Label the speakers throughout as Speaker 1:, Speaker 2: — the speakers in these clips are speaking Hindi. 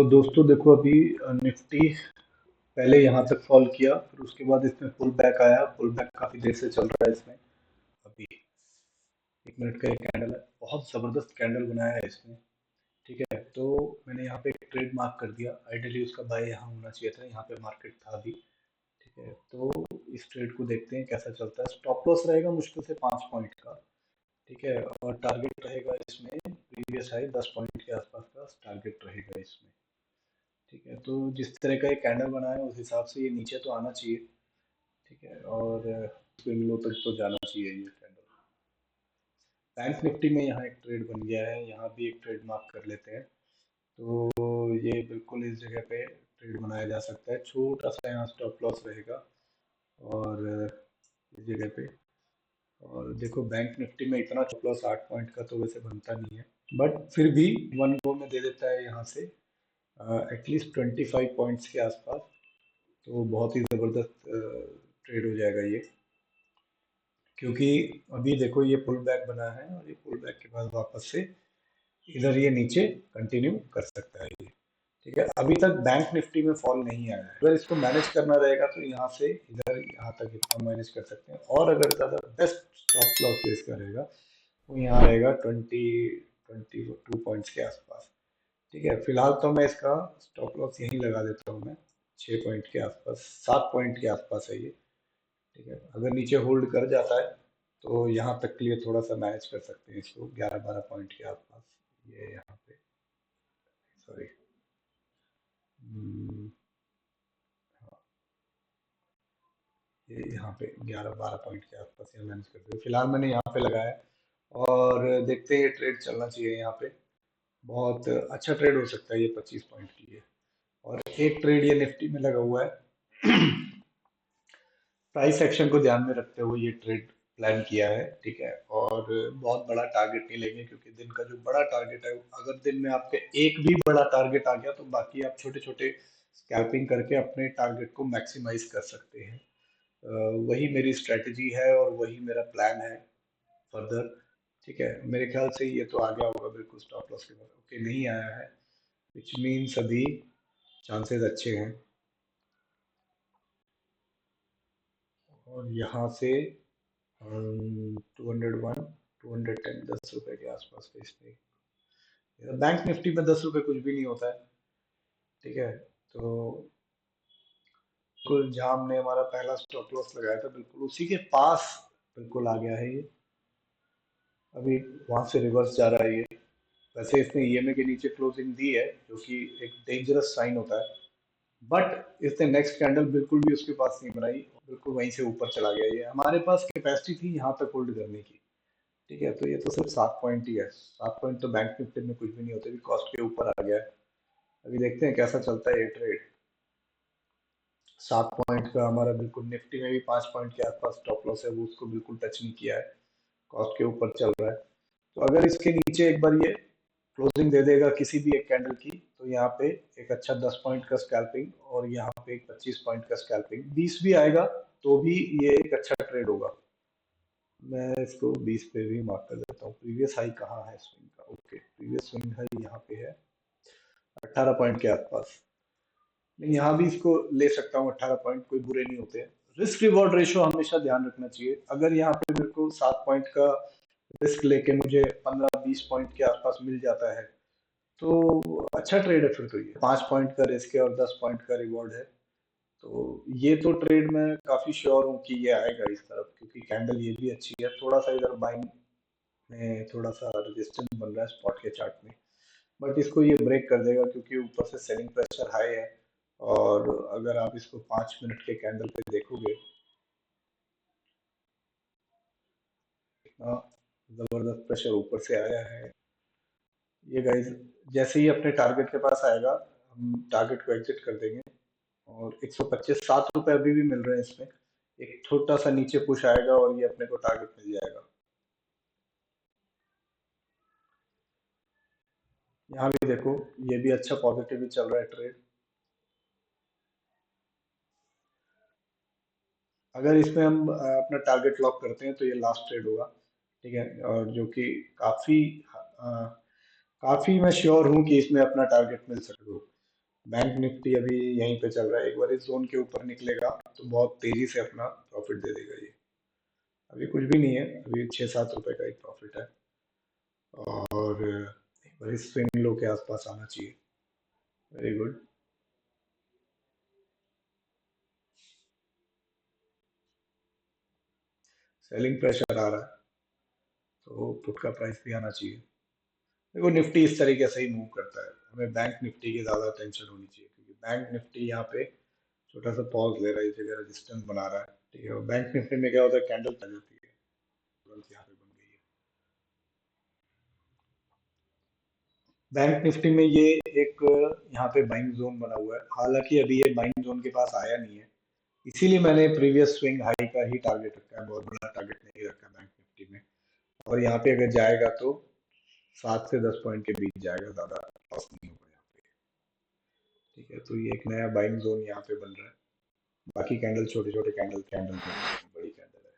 Speaker 1: दोस्तों देखो अभी निफ्टी पहले यहाँ तक फॉल किया, फिर उसके बाद इसमें पुल बैक आया। पुल बैक काफी देर से चल रहा है इसमें। अभी 1 मिनट का एक कैंडल है, बहुत जबरदस्त कैंडल बनाया है इसने। ठीक है, तो मैंने यहाँ पे एक ट्रेड मार्क कर दिया। आइडियली उसका बाय यहाँ होना चाहिए था, यहाँ पे मार्केट था अभी। ठीक है, तो इस ट्रेड को देखते हैं कैसा चलता है। स्टॉप लॉस रहेगा मुश्किल से 5 पॉइंट का। ठीक है, और टारगेट रहेगा इसमें प्रीवियस हाई 10 पॉइंट के आसपास का टारगेट रहेगा इसमें। ठीक है, तो जिस तरह का ये कैंडल बना है उस हिसाब से ये नीचे तो आना चाहिए। ठीक है, और स्विंग लो तक तो जाना चाहिए ये कैंडल। बैंक निफ्टी में यहाँ एक ट्रेड बन गया है, यहाँ भी एक ट्रेड मार्क कर लेते हैं। तो ये बिल्कुल इस जगह पे ट्रेड बनाया जा सकता है। छोटा सा यहाँ स्टॉप लॉस रहेगा और इस जगह पे। और देखो बैंक निफ्टी में इतना स्टॉप लॉस 8 पॉइंट का तो वैसे बनता नहीं है, बट फिर भी वन गो में दे देता है यहाँ से एटलीस्ट 25 पॉइंट्स के आसपास। तो बहुत ही ज़बरदस्त ट्रेड हो जाएगा ये। क्योंकि अभी देखो ये पुल बैक बना है और ये पुल बैक के बाद वापस से इधर ये नीचे कंटिन्यू कर सकता है ये। ठीक है, अभी तक बैंक निफ्टी में फॉल नहीं आया है। अगर इसको मैनेज करना रहेगा तो यहाँ से इधर यहाँ तक इतना मैनेज कर सकते हैं। और अगर ज़्यादा बेस्ट स्टॉप लॉस जो इसका रहेगा वो यहाँ रहेगा 22 पॉइंट्स के आसपास। ठीक है, फिलहाल तो मैं इसका स्टॉप लॉस यहीं लगा देता हूँ मैं। 6 पॉइंट के आसपास, 7 पॉइंट के आसपास है ये। ठीक है, अगर नीचे होल्ड कर जाता है तो यहाँ तक के लिए थोड़ा सा मैनेज कर सकते हैं इसको 11-12 पॉइंट के आसपास। ये यहाँ पे, सॉरी, ये यहाँ पे 11-12 पॉइंट के आसपास ये मैनेज करते हैं। फिलहाल मैंने यहाँ पे लगाया है और देखते हैं ये ट्रेड चलना चाहिए यहाँ पे। बहुत अच्छा ट्रेड हो सकता है ये 25 पॉइंट की है। और एक ट्रेड ये निफ्टी में लगा हुआ है। प्राइस एक्शन को ध्यान में रखते हुए ये ट्रेड प्लान किया है। ठीक है, और बहुत बड़ा टारगेट नहीं लेंगे क्योंकि दिन का जो बड़ा टारगेट है, अगर दिन में आपके एक भी बड़ा टारगेट आ गया तो बाकी आप छोटे छोटे स्कैल्पिंग करके अपने टारगेट को मैक्सिमाइज कर सकते हैं। वही मेरी स्ट्रेटजी है और वही मेरा प्लान है फर्दर। ठीक है, मेरे ख्याल से ये तो आ गया होगा बिल्कुल स्टॉप लॉस के बाद। ओके, नहीं आया है, विच मीन्स अभी चांसेस अच्छे हैं। और यहाँ से 201, 210, 10 रुपए के आसपास का इसमें। बैंक निफ्टी में 10 रुपए कुछ भी नहीं होता है। ठीक है, तो बिल्कुल जहाँ हमने हमारा पहला स्टॉप लॉस लगाया था बिल्कुल उसी के पास बिल्कुल आ गया है ये। अभी वहां से रिवर्स जा रहा है ये। वैसे इसने ईएमए के नीचे क्लोजिंग दी है जो कि एक डेंजरस साइन होता है, बट इसने नेक्स्ट कैंडल बिल्कुल भी उसके पास नहीं बनाई, बिल्कुल वहीं से ऊपर चला गया। ये हमारे पास कैपेसिटी थी यहाँ तक होल्ड करने की। ठीक है, तो ये तो सिर्फ 7 पॉइंट ही है। 7 पॉइंट तो बैंक निफ्टी में कुछ भी नहीं होते, भी कॉस्ट के ऊपर आ गया है। अभी देखते हैं कैसा चलता है ये ट्रेड। 7 पॉइंट का हमारा बिल्कुल, निफ्टी में भी 5 पॉइंट के आसपास स्टॉप लॉस है, वो उसको बिल्कुल टच नहीं किया है। कॉस्ट के ऊपर चल रहा है। तो अगर इसके नीचे एक बार ये क्लोजिंग दे देगा किसी भी एक कैंडल की तो यहाँ पे एक अच्छा 10 पॉइंट का स्कैल्पिंग और यहाँ पे एक 25 पॉइंट का स्कैल्पिंग, 20 भी आएगा तो भी ये एक अच्छा ट्रेड होगा। मैं इसको 20 पे भी मार्क कर देता हूँ। प्रीवियस हाई कहाँ है स्विंग का? ओके, प्रीवियस स्विंग हाई यहाँ पे है 18 पॉइंट के आसपास। नहीं, यहाँ भी इसको ले सकता हूँ, 18 पॉइंट कोई बुरे नहीं होते। रिस्क रिवॉर्ड रेशो हमेशा ध्यान रखना चाहिए। अगर यहाँ पे मेरे को 7 पॉइंट का रिस्क लेके मुझे 15-20 पॉइंट के आसपास मिल जाता है तो अच्छा ट्रेड है। फिर तो ये 5 पॉइंट का रिस्क है और 10 पॉइंट का रिवॉर्ड है। तो ये तो ट्रेड में काफी श्योर हूँ कि ये आएगा इस तरफ, क्योंकि कैंडल ये भी अच्छी है। थोड़ा सा इधर बाइंग में थोड़ा सा रेजिस्टेंस बन रहा है स्पॉट के चार्ट में, बट इसको ये ब्रेक कर देगा क्योंकि ऊपर से सेलिंग प्रेशर हाई है। और अगर आप इसको 5 मिनट के कैंडल पे देखोगे, इतना जबरदस्त प्रेशर ऊपर से आया है। ये गाइस जैसे ही अपने टारगेट के पास आएगा हम टारगेट को एग्जिट कर देंगे। और 125, 7 रुपए अभी भी मिल रहे हैं इसमें। एक छोटा सा नीचे पुश आएगा और ये अपने को टारगेट मिल जाएगा। यहाँ भी देखो, ये भी अच्छा पॉजिटिव ही चल रहा है ट्रेड। अगर इसमें हम अपना टारगेट लॉक करते हैं तो ये लास्ट ट्रेड होगा, ठीक है, और जो कि काफी अ, काफी मैं श्योर हूँ कि इसमें अपना टारगेट मिल सकता है। बैंक निफ्टी अभी यहीं पे चल रहा है, एक बार इस जोन के ऊपर निकलेगा तो बहुत तेजी से अपना प्रॉफिट दे देगा ये। अभी कुछ भी नहीं है, अभी 6-7 रुपए का एक प्रॉफिट है, और एक बार इस स्विंग लो के आसपास आना चाहिए। Very good. सेलिंग प्रेशर आ रहा है, तो पुट का प्राइस भी आना चाहिए। देखो निफ्टी इस तरीके से ही मूव करता है, हमें बैंक निफ्टी की ज्यादा टेंशन होनी चाहिए, क्योंकि बैंक निफ्टी यहाँ पे छोटा सा पॉज ले रहा है, इस जगह रेजिस्टेंस बना रहा है, ठीक है। और बैंक निफ्टी में क्या होता है, कैंडल आ जाती है, तुरंत यहाँ पे बन गई है। बैंक निफ्टी में ये एक यहाँ पे बाइंग जोन बना हुआ है, हालांकि अभी ये बाइंग जोन के पास आया नहीं है, इसीलिए मैंने प्रीवियस स्विंग हाई का ही टारगेट रखा है, बहुत बड़ा टारगेट नहीं रखा बैंक निफ्टी में। और यहाँ पे अगर जाएगा तो 7 से 10 पॉइंट के बीच जाएगा, ज्यादा लॉस नहीं होगा यहाँ पे, ठीक है। तो ये एक नया बाइंग जोन यहाँ पे बन रहा है। बाकी कैंडल छोटे छोटे कैंडल कैंडल बन रहे हैं, बड़ी कैंडल है।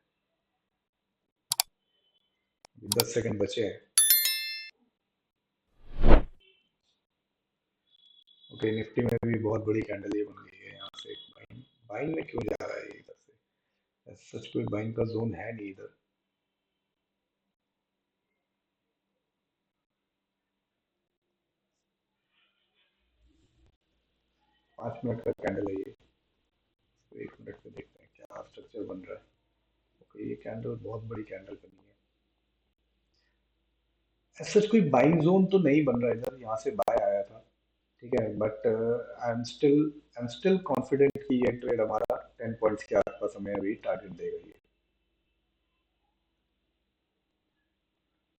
Speaker 1: अभी 10 सेकंड बचे हैं। ओके, निफ्टी में भी बहुत बड़ी कैंडल ये बन गई है, यहाँ से बाइंग। बाइंग में क्यों जा रहा है ये इधर से, सच कोई बाइंग का जोन है नहीं इधर। 5 मिनट का कैंडल है ये, तो 1 मिनट में देखते हैं क्या स्ट्रक्चर बन रहा है। ओके, ये कैंडल बहुत बड़ी कैंडल बनी है, सच कोई बाइंग जोन तो नहीं बन रहा इधर, यहाँ से बाय आया था, ठीक है। But I am still confident कि ये ट्रेड हमारा 10 पॉइंट्स के आसपास हमें अभी टारगेट देगा ये।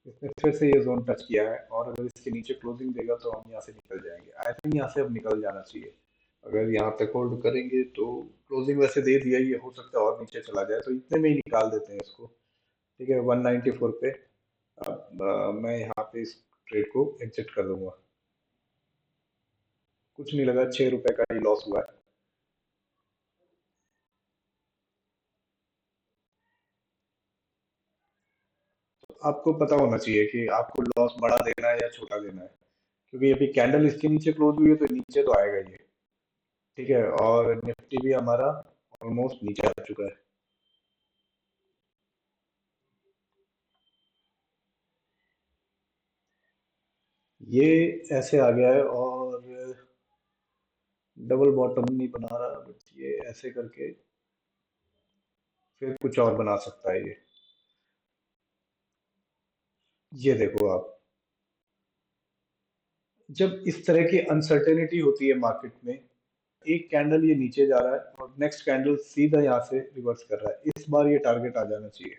Speaker 1: इसने फिर से ये जोन टच किया है, और अगर इसके नीचे क्लोजिंग देगा तो हम यहाँ से निकल जाएंगे, आई थिंक यहाँ से अब निकल जाना चाहिए। अगर यहाँ तक होल्ड करेंगे तो क्लोजिंग वैसे दे दिया, ये हो सकता है और नीचे चला जाए, तो इतने में ही निकाल देते हैं इसको, ठीक है, 194 पे। अब मैं यहाँ पे इस ट्रेड को एग्जिट कर दूंगा। कुछ नहीं लगा, 6 रुपए का ही लॉस हुआ है। तो आपको पता होना चाहिए कि आपको लॉस बड़ा देना है या छोटा देना है, क्योंकि अभी कैंडल इसके नीचे क्लोज हुई है तो नीचे तो आएगा ये, ठीक है। और निफ्टी भी हमारा ऑलमोस्ट नीचे आ चुका है। ये ऐसे आ गया है, और डबल बॉटम नहीं बना रहा, बट ये ऐसे करके फिर कुछ और बना सकता है ये देखो आप, जब इस तरह की अनसर्टेनिटी होती है मार्केट में, एक कैंडल ये नीचे जा रहा है और नेक्स्ट कैंडल सीधा यहाँ से रिवर्स कर रहा है, इस बार ये टारगेट आ जाना चाहिए।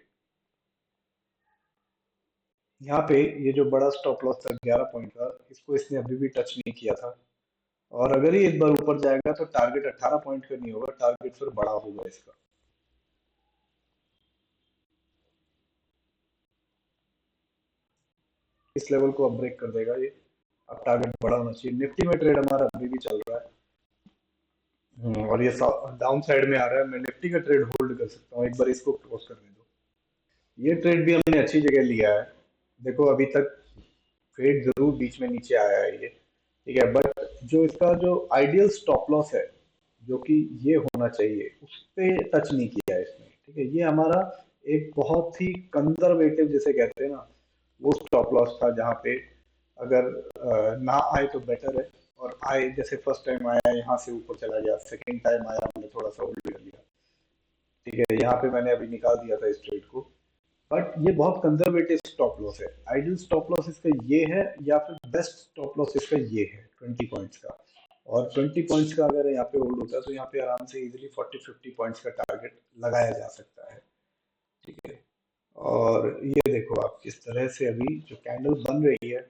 Speaker 1: यहाँ पे ये जो बड़ा स्टॉप लॉस था 11 पॉइंट का, इसको इसने अभी भी टच नहीं किया था, और अगर ये एक बार ऊपर जाएगा तो टारगेट 18 पॉइंट का नहीं होगा, टारगेट फिर बड़ा होगा इसका। इस लेवल को अब ब्रेक कर देगा ये, अब टारगेट बड़ा होना चाहिए। निफ्टी में ट्रेड हमारा अभी भी चल रहा है। और ये डाउन साइड में आ रहा है, मैं निफ्टी का ट्रेड होल्ड कर सकता हूँ, एक बार इसको क्लोज करने दो। ये ट्रेड भी हमने अच्छी जगह लिया है, देखो अभी तक ट्रेड जरूर बीच में नीचे आया है ये, ठीक है, बट जो इसका जो आइडियल स्टॉप लॉस है, जो कि ये होना चाहिए, उस पे टच नहीं किया है इसने, ठीक है। ये हमारा एक बहुत ही कंजर्वेटिव जिसे कहते हैं ना, वो स्टॉप लॉस था, जहाँ पे अगर ना आए तो बेटर है, और आए, जैसे फर्स्ट टाइम आया यहाँ से ऊपर चला गया, सेकंड टाइम आया हमने थोड़ा सा होल्ड कर लिया, ठीक है, यहाँ पे मैंने अभी निकाल दिया था इस ट्रेड को। बट ये बहुत कंजर्वेटिव स्टॉप लॉस है, आइडियल स्टॉप लॉस इसका ये है, या फिर बेस्ट स्टॉप लॉस इसका ये है 20 पॉइंट्स का। और 20 पॉइंट्स का अगर यहाँ पे होल्ड होता है तो यहाँ पे आराम से इजीली 40-50 पॉइंट्स का टारगेट लगाया जा सकता है, ठीक है। और ये देखो आप किस तरह से अभी जो कैंडल बन रही है,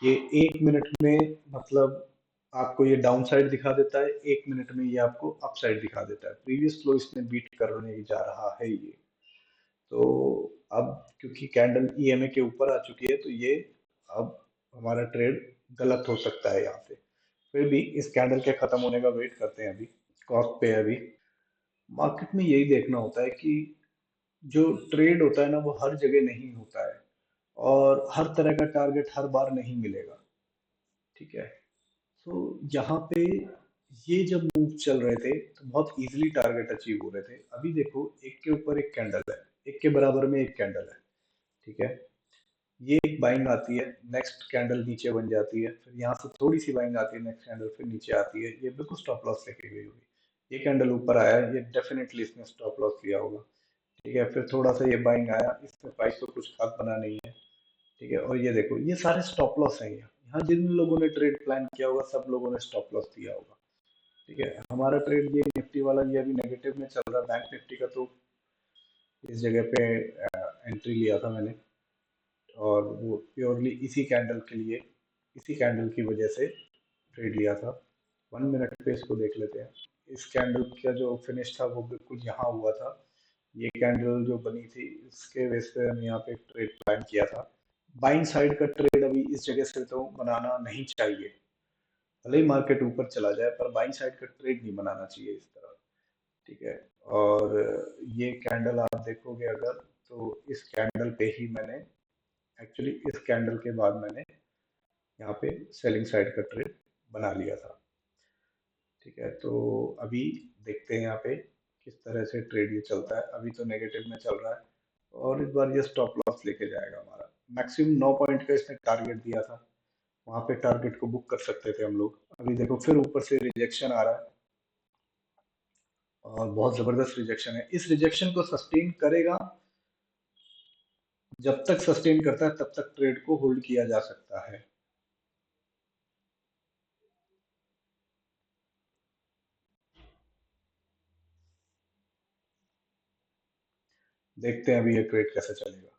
Speaker 1: ये 1 मिनट में, मतलब आपको ये डाउन साइड दिखा देता है, 1 मिनट में ये आपको अप साइड दिखा देता है, प्रीवियस लो इसमें बीट करने जा रहा है ये। तो अब क्योंकि कैंडल ईएमए के ऊपर आ चुकी है, तो ये अब हमारा ट्रेड गलत हो सकता है यहाँ से। फिर भी इस कैंडल के खत्म होने का वेट करते हैं अभी, कॉस्ट पे है अभी, मार्केट में यही देखना होता है कि जो ट्रेड होता है ना वो हर जगह नहीं होता है, और हर तरह का टारगेट हर बार नहीं मिलेगा। ठीक है। तो यहाँ पे ये जब मूव चल रहे थे तो बहुत इजीली टारगेट अचीव हो रहे थे। अभी देखो एक के ऊपर एक कैंडल है, एक के बराबर में एक कैंडल है। ठीक है। ये एक बाइंग आती है, नेक्स्ट कैंडल नीचे बन जाती है, फिर यहाँ से थोड़ी सी बाइंग आती है, नेक्स्ट कैंडल फिर नीचे आती है, ये बिल्कुल स्टॉप लॉस लेके गई होगी। ये कैंडल ऊपर आया है, ये डेफिनेटली इसने स्टॉप लॉस लिया होगा। ठीक है। फिर थोड़ा सा ये बाइंग आया, इसमें प्राइस तो कुछ खास बना नहीं है। ठीक है। और ये देखो ये सारे स्टॉप लॉस हैं। यहाँ यहाँ जिन लोगों ने ट्रेड प्लान किया होगा सब लोगों ने स्टॉप लॉस दिया होगा। ठीक है। हमारा ट्रेड ये निफ्टी वाला ये अभी नेगेटिव में चल रहा है, बैंक निफ्टी का तो इस जगह पे एंट्री लिया था मैंने, और वो प्योरली इसी कैंडल के लिए, इसी कैंडल की वजह से ट्रेड लिया था। 1 मिनट पे इसको देख लेते हैं। इस कैंडल का जो फिनिश था वो बिल्कुल यहाँ हुआ था। ये कैंडल जो बनी थी इसके बेस पे हम यहाँ पे ट्रेड प्लान किया था। बाइंग साइड का ट्रेड अभी इस जगह से तो बनाना नहीं चाहिए, भले ही मार्केट ऊपर चला जाए पर बाइंग साइड का ट्रेड नहीं बनाना चाहिए इस तरह। ठीक है। और ये कैंडल आप देखोगे अगर, तो इस कैंडल पे ही मैंने, एक्चुअली इस कैंडल के बाद मैंने यहाँ पे सेलिंग साइड का ट्रेड बना लिया था। ठीक है। तो अभी देखते हैं यहाँ पे किस तरह से ट्रेड ये चलता है। अभी तो नेगेटिव में चल रहा है, और इस बार ये स्टॉप लॉस लेके जाएगा हमारा। मैक्सिमम 9 पॉइंट का इसने टारगेट दिया था, वहां पे टारगेट को बुक कर सकते थे हम लोग। अभी देखो फिर ऊपर से रिजेक्शन आ रहा है, और बहुत जबरदस्त रिजेक्शन है। इस रिजेक्शन को सस्टेन करेगा, जब तक सस्टेन करता है तब तक ट्रेड को होल्ड किया जा सकता है। देखते हैं अभी ये ट्रेड कैसे चलेगा।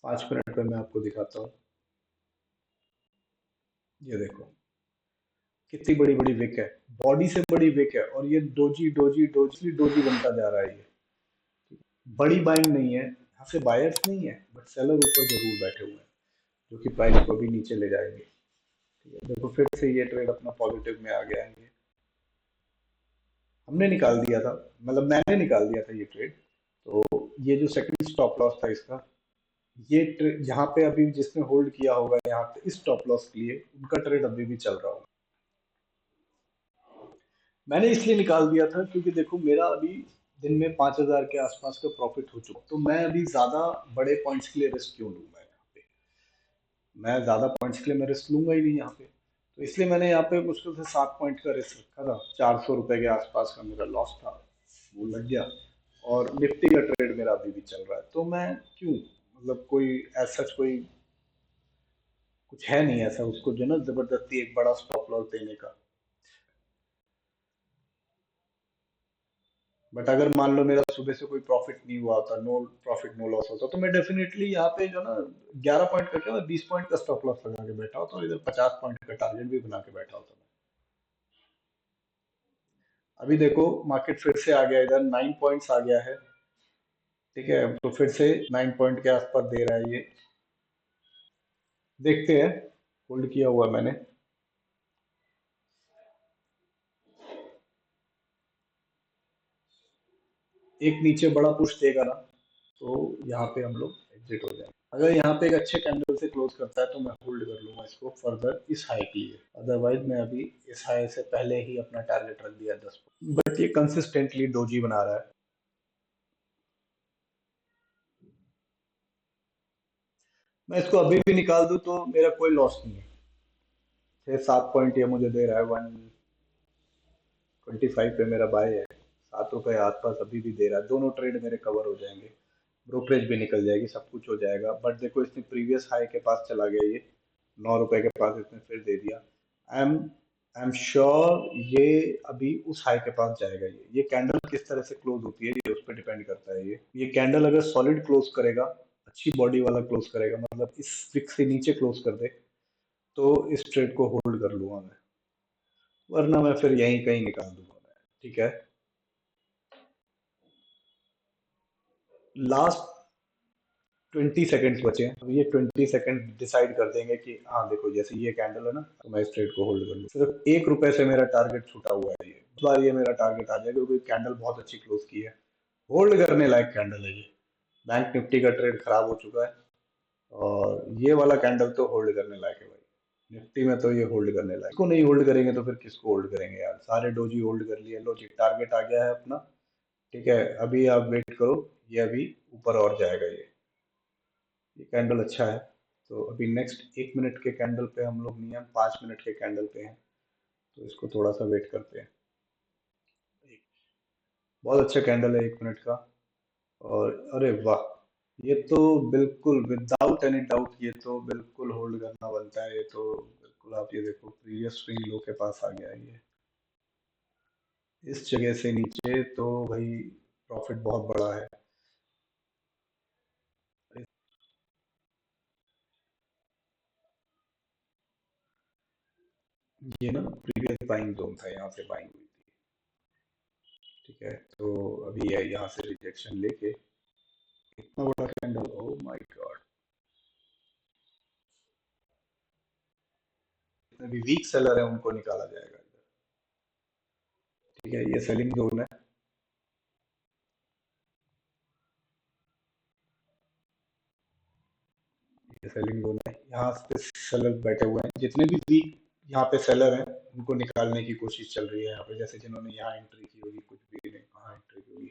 Speaker 1: 5 मिनट पे मैं आपको दिखाता हूँ। ये देखो कितनी बड़ी बड़ी विक है, बॉडी से बड़ी विक है, और ये डोजी डोजी डोजी डोजी बनता जा रहा है ये। बड़ी बाइंग नहीं है, यहाँ से बायर्स नहीं है, बट सेलर ऊपर जरूर बैठे हुए हैं जो कि प्राइस को भी नीचे ले जाएंगे। ठीक है। देखो फिर से ये ट्रेड अपना पॉजिटिव में आ गया है। ये हमने निकाल दिया था, मतलब मैंने निकाल दिया था ये ट्रेड। तो ये जो सेकंड स्टॉप लॉस था इसका, ये ट्रेड यहाँ पे अभी जिसने होल्ड किया होगा यहाँ पे इस स्टॉप लॉस के लिए, उनका ट्रेड अभी भी चल रहा होगा। मैंने इसलिए निकाल दिया था क्योंकि देखो मेरा अभी दिन में 5,000 के आसपास का प्रॉफिट हो चुका, तो मैं अभी ज्यादा बड़े पॉइंट्स के लिए रिस्क क्यों लूं। मैं ज्यादा पॉइंट्स के लिए मैं रिस्क लूंगा ही नहीं यहाँ पे। तो इसलिए मैंने यहाँ पे मुश्किल से 7 पॉइंट का रिस्क रखा था। 400 रुपए के आसपास का मेरा लॉस था, वो लग गया। और निफ्टी का ट्रेड मेरा अभी भी चल रहा है, तो मैं क्यों, मतलब कोई ऐसा कोई कुछ है नहीं ऐसा उसको जो ना जबरदस्ती एक बड़ा स्टॉप लॉस देने का। बट अगर मान लो मेरा सुबह से कोई प्रॉफिट नहीं हुआ होता, नो प्रॉफिट नो लॉस होता, तो मैं डेफिनेटली यहाँ पे जो ना 11 पॉइंट का क्या, 20 पॉइंट का स्टॉप लॉस लगा के बैठा होता, और इधर 50 पॉइंट का टारगेट भी बना के बैठा होता मैं। अभी देखो मार्केट फिर से आ गया, इधर 9 पॉइंट्स आ गया है। ठीक है। तो फिर से 9 पॉइंट के आसपास दे रहा है ये, देखते हैं। होल्ड किया हुआ मैंने। एक नीचे बड़ा पुश देगा ना, तो यहाँ पे हम लोग एग्जिट हो जाएंगे। अगर यहाँ पे एक अच्छे कैंडल से क्लोज करता है तो मैं होल्ड कर लूंगा इसको फर्दर इस हाई के लिए। अदरवाइज मैं अभी इस हाई से पहले ही अपना टारगेट रख दिया 10, बट ये कंसिस्टेंटली डोजी बना रहा है। मैं इसको अभी भी निकाल दूं तो मेरा कोई लॉस नहीं है। 6-7 पॉइंट ये मुझे दे रहा है, 125 पे मेरा बाय है। 7 रुपए आसपास अभी भी दे रहा है, दोनों ट्रेड मेरे कवर हो जाएंगे, ब्रोकरेज भी निकल जाएगी, सब कुछ हो जाएगा। बट देखो इसने प्रीवियस हाई के पास चला गया ये, 9 रुपए के पास इसने फिर दे दिया। आई एम श्योर ये अभी उस हाई के पास जाएगा। ये कैंडल किस तरह से क्लोज होती है ये उस पर डिपेंड करता है। ये कैंडल अगर सॉलिड क्लोज करेगा, अच्छी बॉडी वाला क्लोज करेगा, मतलब इस विक से नीचे क्लोज कर दे, तो इस ट्रेड को होल्ड कर लूंगा मैं, वरना मैं फिर यहीं कहीं निकाल दूंगा मैं। ठीक है। लास्ट 20 सेकेंड्स बचे हैं, अब ये 20 सेकेंड डिसाइड कर देंगे कि हाँ देखो जैसे ये कैंडल है ना, तो मैं इस ट्रेड को होल्ड कर लूँ। सिर्फ 1 रुपए से मेरा टारगेट छूटा हुआ है ये, इस बार ये मेरा टारगेट आ जाएगा क्योंकि कैंडल बहुत अच्छी क्लोज की है। होल्ड करने लायक कैंडल है ये। बैंक निफ्टी का ट्रेड खराब हो चुका है और ये वाला कैंडल तो होल्ड करने लायक है भाई। निफ्टी में तो ये होल्ड करने लायक, इसको नहीं होल्ड करेंगे तो फिर किसको होल्ड करेंगे यार। सारे डोजी होल्ड कर लिए, लो जी टारगेट आ गया है अपना। ठीक है, अभी आप वेट करो, ये अभी ऊपर और जाएगा ये कैंडल अच्छा है। तो अभी नेक्स्ट 1 मिनट के कैंडल पे हम लोग नहीं हैं, हम 5 मिनट के कैंडल पे हैं। तो इसको थोड़ा सा वेट करते हैं। बहुत अच्छा कैंडल है 1 मिनट का। और अरे वाह, ये तो बिल्कुल विदाउट एनी डाउट ये तो बिल्कुल होल्ड करना बनता है। ये तो बिल्कुल, आप ये देखो प्रीवियस स्विंग लो के पास आ गया है ये। इस जगह से नीचे तो भाई प्रॉफिट बहुत बड़ा है। ये ना प्रीवियस बाइंग जोन था, यहाँ से बाइंग हुई थी। ठीक है, तो अभी ये यहाँ से रिजेक्शन लेके इतना बड़ा कैंडल, ओ माय गॉड। जितने भी वीक सेलर है उनको निकाला जाएगा इधर। ठीक है, ये सेलिंग जोन है। ये सेलिंग जोन है, यहाँ पे सेलर बैठे हुए हैं। जितने भी वीक यहाँ पे सेलर हैं उनको निकालने की कोशिश चल रही है यहाँ पे। जैसे जिन्होंने यहाँ एंट्री की होगी, कुछ भी नहीं कहाँ एंट्री की होगी।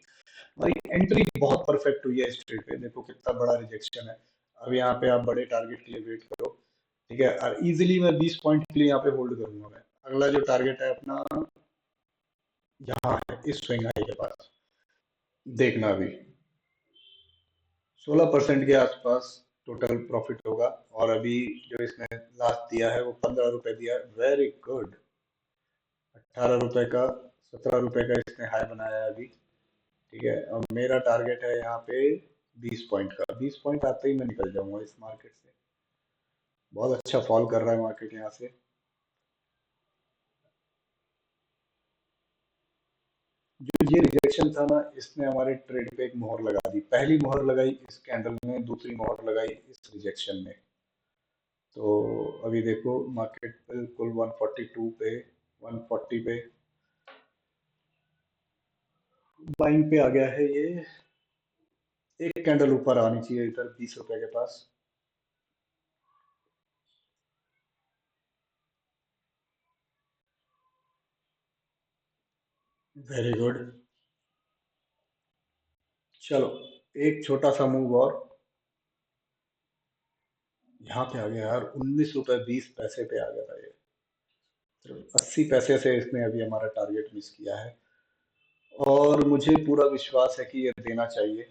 Speaker 1: भाई एंट्री बहुत परफेक्ट हुई है इस ट्रेड पे, देखो कितना बड़ा रिजेक्शन है। अब यहाँ पे आप बड़े टारगेट के लिए वेट करो। ठीक है, और इजीली मैं 20 पॉइंट के लिए यहाँ पे होल्ड करूंगा मैं। अगला जो टारगेट है अपना यहाँ है, इस स्विंग हाई के पास। देखना अभी 16% के आसपास टोटल प्रॉफिट होगा। और अभी जो इसने लास्ट दिया है वो 15 रुपए दिया है, वेरी गुड। 18 रुपए का, 17 रुपए का इसने हाई बनाया है अभी। ठीक है, और मेरा टारगेट है यहाँ पे 20 पॉइंट का। 20 पॉइंट आते ही मैं निकल जाऊंगा इस मार्केट से। बहुत अच्छा फॉल कर रहा है मार्केट यहाँ से। जो ये रिजेक्शन था ना, इसने हमारे ट्रेड पे एक मोहर लगा दी। पहली मोहर लगाई इस कैंडल में, दूसरी मोहर लगाई इस रिजेक्शन ने। तो अभी देखो मार्केट बिल्कुल 142 पे, 140 पे बाइंग पे आ गया है ये। एक कैंडल ऊपर आनी चाहिए इधर 20 रुपए के पास। Very good. चलो, एक छोटा सा मूव और। यहाँ पे आ गया यार, 19 रुपए 20 पैसे पे आ गया था ये। सिर्फ 80 पैसे से इसने अभी हमारा टारगेट मिस किया है। और मुझे पूरा विश्वास है कि ये देना चाहिए।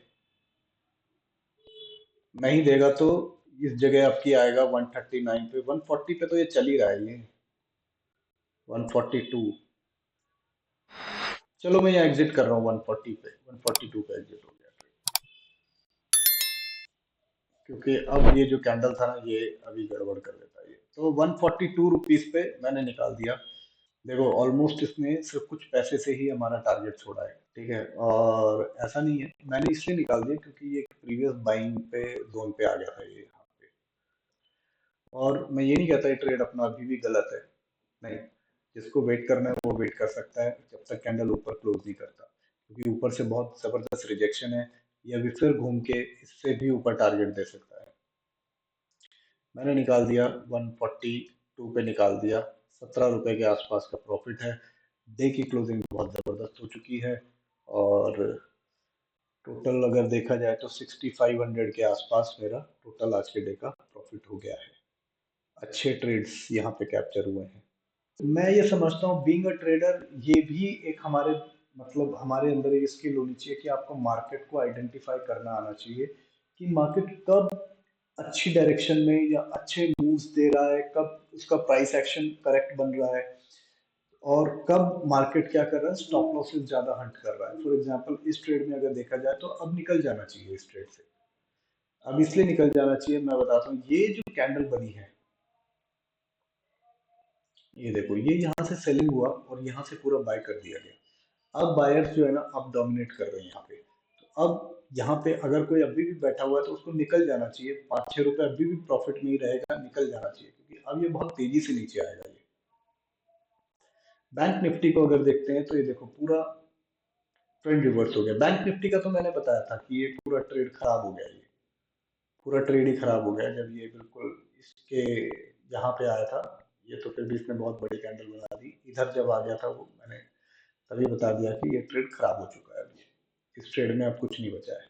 Speaker 1: नहीं देगा तो इस जगह आपकी आएगा 139 पे, 140 पे तो ये चल ही रहा है ये। 142। चलो मैं यहाँ एग्जिट कर रहा हूँ 140 पे, 142 पे एग्जिट हो गया। क्योंकि अब ये जो कैंडल था ना, ये अभी गड़बड़ कर देता है ये। तो 142 रुपीज पे मैंने निकाल दिया। देखो ऑलमोस्ट इसने सिर्फ कुछ पैसे से ही हमारा टारगेट छोड़ा है। ठीक है, और ऐसा नहीं है, मैंने इसलिए निकाल दिया क्योंकि ये प्रीवियस बाइंग पे जोन पे आ गया था ये यहाँ पे। और मैं ये नहीं कहता ये ट्रेड अपना अभी भी गलत है, नहीं। जिसको वेट करना है वो वेट कर सकता है जब तक कैंडल ऊपर क्लोज नहीं करता। क्योंकि ऊपर से बहुत जबरदस्त रिजेक्शन है, ये अभी फिर घूम के इससे भी ऊपर टारगेट दे सकता है। मैंने निकाल दिया 142 पे निकाल दिया। 17 रुपए के आसपास का प्रॉफिट है। डे की क्लोजिंग बहुत ज़बरदस्त हो चुकी है। और टोटल अगर देखा जाए तो 6500 के आसपास मेरा टोटल आज के डे का प्रॉफिट हो गया है। अच्छे ट्रेड्स यहाँ पे कैप्चर हुए हैं। मैं ये समझता हूँ बीइंग अ ट्रेडर ये भी एक हमारे, मतलब हमारे अंदर एक स्किल होनी चाहिए कि आपको मार्केट को आइडेंटिफाई करना आना चाहिए कि मार्केट कब अच्छी डायरेक्शन में या अच्छे मूव्स दे रहा है, कब उसका प्राइस एक्शन करेक्ट बन रहा है, और कब मार्केट क्या कर रहा है, स्टॉप लॉसेस ज्यादा हंट कर रहा है। फॉर एग्जांपल इस ट्रेड में अगर देखा जाए तो अब निकल जाना चाहिए इस ट्रेड से। अब इसलिए निकल जाना चाहिए, मैं बताता हूँ। ये जो कैंडल बनी है, ये देखो ये यहाँ से सेलिंग हुआ और यहाँ से पूरा बाय कर दिया गया। अब बायर्स जो है ना, अब डोमिनेट कर रहे हैं यहाँ पे। तो अब यहाँ पे अगर कोई अभी भी बैठा हुआ है तो उसको निकल जाना चाहिए। 5-6 रुपए अभी भी प्रॉफिट में ही रहेगा, निकल जाना चाहिए क्योंकि अब ये बहुत तेजी से नीचे आएगा ये। बैंक निफ्टी को अगर देखते हैं तो ये देखो पूरा ट्रेंड रिवर्स हो गया। बैंक निफ्टी का तो मैंने बताया था कि ये पूरा ट्रेड खराब हो गया, ये पूरा ट्रेड ही खराब हो गया जब ये बिल्कुल इसके यहाँ पे आया था। ये तो फिर भी इसने बहुत बड़ी कैंडल बना दी। इधर जब आ गया था वो मैंने तभी बता दिया कि ये ट्रेड खराब हो चुका है अभी, इस ट्रेड में अब कुछ नहीं बचा है।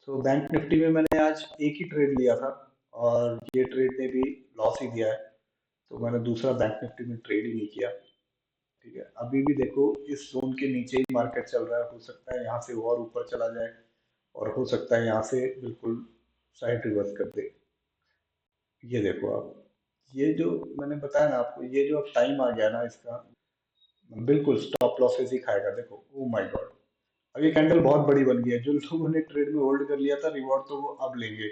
Speaker 1: तो बैंक निफ्टी में मैंने आज एक ही ट्रेड लिया था और ये ट्रेड ने भी लॉस ही दिया है, तो मैंने दूसरा बैंक निफ्टी में ट्रेड ही नहीं किया। ठीक है, अभी भी देखो इस जोन के नीचे ही मार्केट चल रहा है, हो सकता है यहाँ से और ऊपर चला जाए और हो सकता है यहाँ से बिल्कुल साइड रिवर्स कर दे। ये देखो आप, ये जो मैंने बताया ना आपको, ये जो अब टाइम आ गया ना इसका, बिल्कुल स्टॉप लॉसेस ही खाएगा। देखो ओ माय गॉड, अब ये कैंडल बहुत बड़ी बन गई है। जो लोगों ने ट्रेड में होल्ड कर लिया था रिवॉर्ड, तो वो अब लेंगे।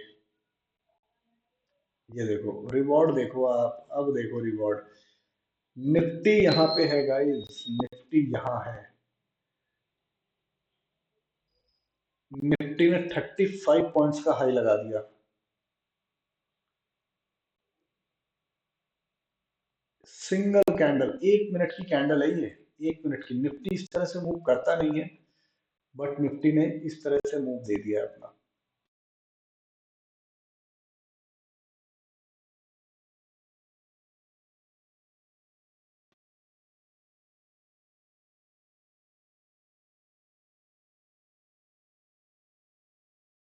Speaker 1: ये देखो रिवॉर्ड, देखो आप अब देखो रिवॉर्ड। निफ्टी यहाँ पे है गाइस, निफ्टी यहाँ है। निफ्टी ने 35 पॉइंट्स का हाई लगा दिया। सिंगल कैंडल, 1 मिनट की कैंडल है ये, 1 मिनट की। निफ्टी इस तरह से मूव करता नहीं है, बट निफ्टी ने इस तरह से मूव दे दिया अपना।